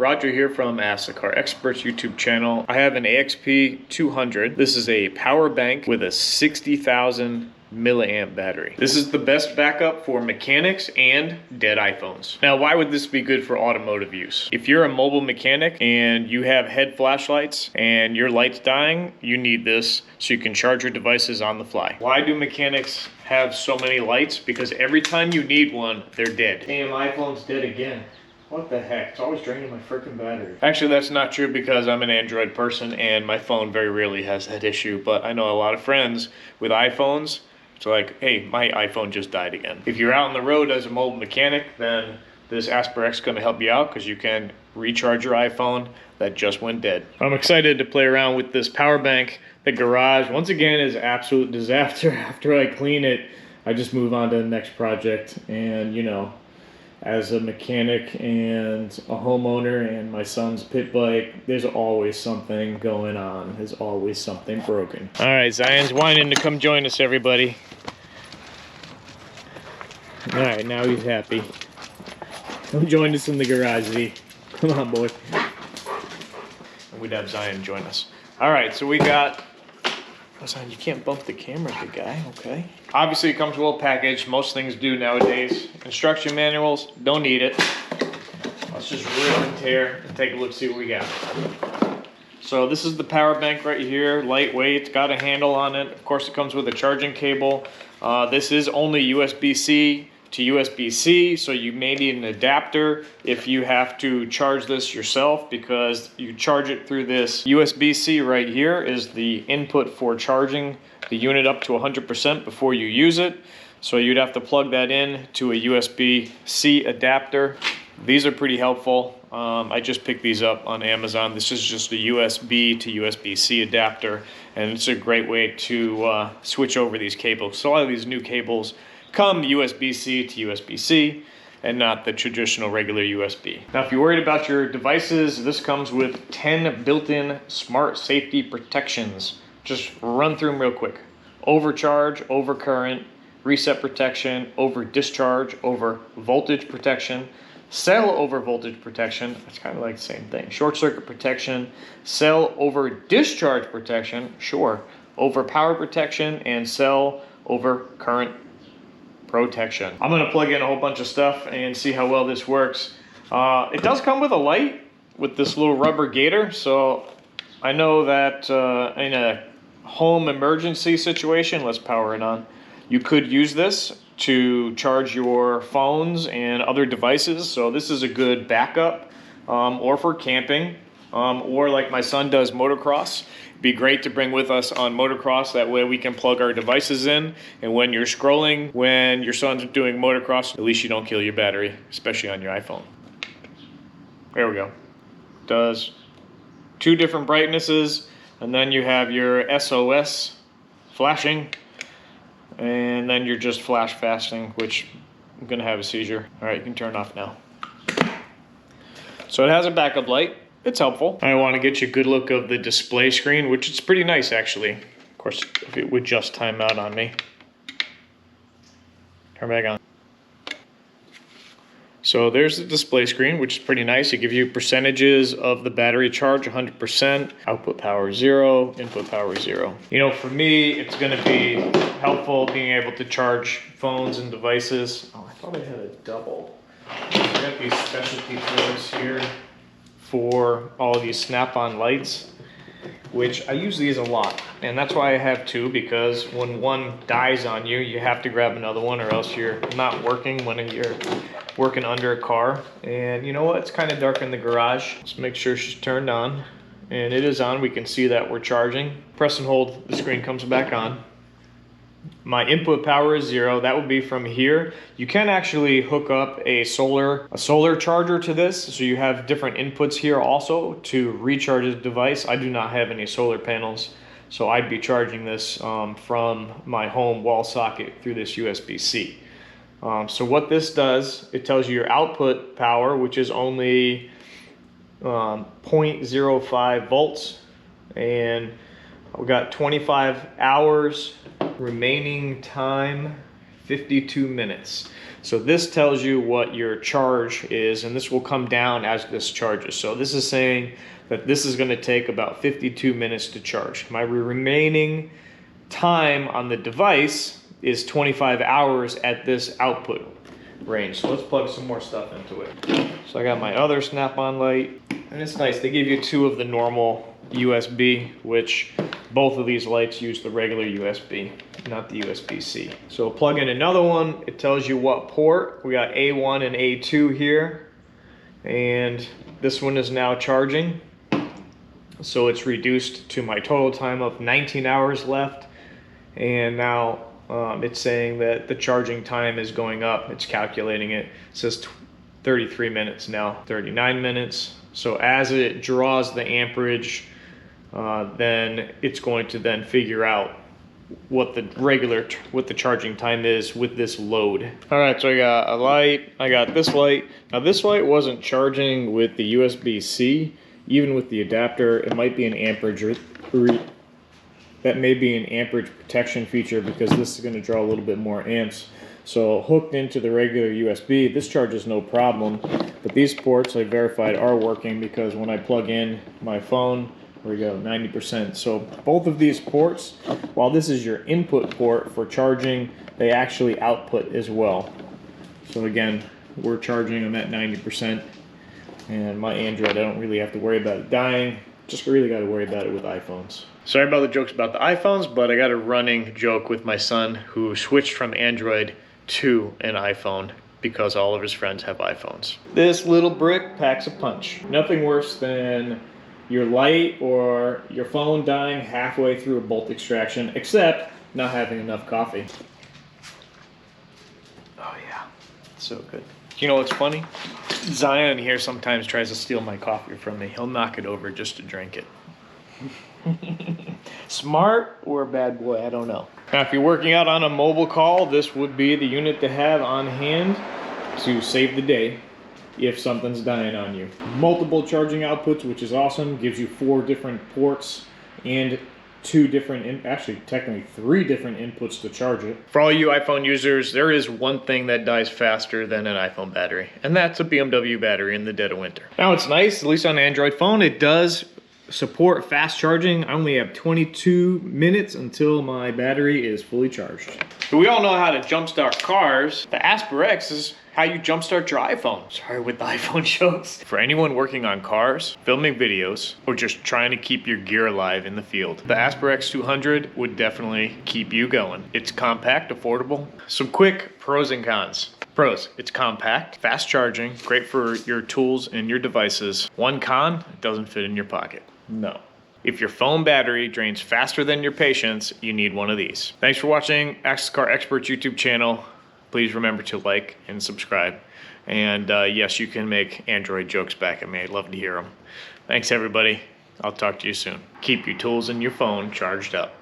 Roger here from AskTheCarExperts YouTube channel. I have an AXP 200. This is a power bank with a 60,000 milliamp battery. This is the best backup for mechanics and dead iPhones. Now, why would this be good for automotive use? If you're a mobile mechanic and you have head flashlights and your light's dying, you need this so you can charge your devices on the fly. Why do mechanics have so many lights? Because every time you need one, they're dead. Damn, iPhone's dead again. What the heck? It's always draining my freaking battery. Actually, that's not true because I'm an Android person and my phone very rarely has that issue. But I know a lot of friends with iPhones. It's like, hey, my iPhone just died again. If you're out on the road as a mobile mechanic, then this AsperX is going to help you out because you can recharge your iPhone that just went dead. I'm excited to play around with this power bank. The garage, once again, is an absolute disaster. After I clean it, I just move on to the next project. And, you know, as a mechanic and a homeowner and my son's pit bike, there's always something going on. There's always something broken. All right, Zion's whining to come join us, everybody. All right, now he's happy. Come join us in the garage, Z. Come on, boy. And we'd have Zion join us. All right, so we got... Oh, Zion, you can't bump the camera, big guy, okay? Obviously, it comes well packaged. Most things do nowadays. Instruction manuals, don't need it. Let's just rip and tear and take a look, see what we got. So this is the power bank right here, lightweight, it's got a handle on it. Of course, it comes with a charging cable. This is only USB-C to USB-C, so you may need an adapter if you have to charge this yourself, because you charge it through this USB-C right here is the input for charging the unit up to 100% before you use it. So you'd have to plug that in to a USB-C adapter. These are pretty helpful. I just picked these up on Amazon. This is just a USB to USB-C adapter, and it's a great way to switch over these cables. So a lot of these new cables come USB-C to USB-C and not the traditional regular USB. Now, if you're worried about your devices, this comes with 10 built-in smart safety protections. Just run through them real quick. Overcharge, overcurrent, reset protection, over discharge, over voltage protection, cell over voltage protection, that's kind of like the same thing. Short circuit protection, cell over discharge protection, sure, over power protection, and cell over current protection. I'm gonna plug in a whole bunch of stuff and see how well this works. It does come with a light with this little rubber gator, so I know that in a home emergency situation, let's power it on, you could use this to charge your phones and other devices. So this is a good backup, or for camping, or like my son does motocross. It'd be great to bring with us on motocross. That way we can plug our devices in, and when you're scrolling, when your son's doing motocross, at least you don't kill your battery, especially on your iPhone. There we go. Does 2 different brightnesses, and then you have your SOS flashing, and then you're just flash fasting, which I'm gonna have a seizure. All right, you can turn off now. So it has a backup light. It's helpful. I want to get you a good look of the display screen, which is pretty nice actually. Of course, if it would just time out on me. Turn back on. So there's the display screen, which is pretty nice. It gives you percentages of the battery charge, 100%, output power 0, input power 0. You know, for me, it's gonna be helpful being able to charge phones and devices. Oh, I thought I had a double. I've got these specialty plugs here for all of these snap-on lights, which I use these a lot. And that's why I have 2, because when one dies on you, you have to grab another one or else you're not working when you're working under a car. And you know what? It's kind of dark in the garage. Let's make sure she's turned on. And it is on. We can see that we're charging. Press and hold, the screen comes back on. My input power is 0. That would be from here. You can actually hook up a solar charger to this, so you have different inputs here also to recharge the device. I do not have any solar panels, so I'd be charging this from my home wall socket through this USB-C. So what this does, it tells you your output power, which is only 0.05 volts, and we got 25 hours remaining time, 52 minutes. So this tells you what your charge is, and this will come down as this charges. So this is saying that this is going to take about 52 minutes to charge. My remaining time on the device is 25 hours at this output range. So let's plug some more stuff into it. So I got my other Snap-on light, and it's nice. They give you two of the normal USB, which both of these lights use the regular USB, not the USB-C. So plug in another one. It tells you what port. We got A1 and A2 here, and this one is now charging. So it's reduced to my total time of 19 hours left, and now it's saying that the charging time is going up. It's calculating it. It says 33 minutes now, 39 minutes. So as it draws the amperage, then it's going to then figure out what the charging time is with this load. All right, so I got a light. I got this light. Now this light wasn't charging with the USB-C. Even with the adapter, it might be an amperage. That may be an amperage protection feature because this is going to draw a little bit more amps. So hooked into the regular USB, this charges no problem. But these ports I verified are working because when I plug in my phone, there we go, 90%. So both of these ports, while this is your input port for charging, they actually output as well. So again, we're charging them at 90%. And my Android, I don't really have to worry about it dying. Just really got to worry about it with iPhones. Sorry about the jokes about the iPhones, but I got a running joke with my son who switched from Android to an iPhone because all of his friends have iPhones. This little brick packs a punch. Nothing worse than your light or your phone dying halfway through a bolt extraction, except not having enough coffee. Oh yeah, so good. You know what's funny? Zion here sometimes tries to steal my coffee from me. He'll knock it over just to drink it. Smart or a bad boy, I don't know. Now, if you're working out on a mobile call, this would be the unit to have on hand to save the day if something's dying on you. Multiple charging outputs, which is awesome. Gives you 4 different ports and 2 different, actually technically 3 different inputs to charge it. For all you iPhone users, there is one thing that dies faster than an iPhone battery, and that's a BMW battery in the dead of winter. Now it's nice, at least on an Android phone, it does support fast charging. I only have 22 minutes until my battery is fully charged. So we all know how to jumpstart cars. The AsperX is how you jumpstart your iPhone. Sorry with the iPhone jokes. For anyone working on cars, filming videos, or just trying to keep your gear alive in the field, the AsperX 200 would definitely keep you going. It's compact, affordable. Some quick pros and cons. Pros, it's compact, fast charging, great for your tools and your devices. One con, it doesn't fit in your pocket. No. If your phone battery drains faster than your patience, you need one of these. Thanks for watching AskTheCarExperts YouTube channel. Please remember to like and subscribe. And yes, you can make Android jokes back at me. I'd love to hear them. Thanks everybody. I'll talk to you soon. Keep your tools and your phone charged up.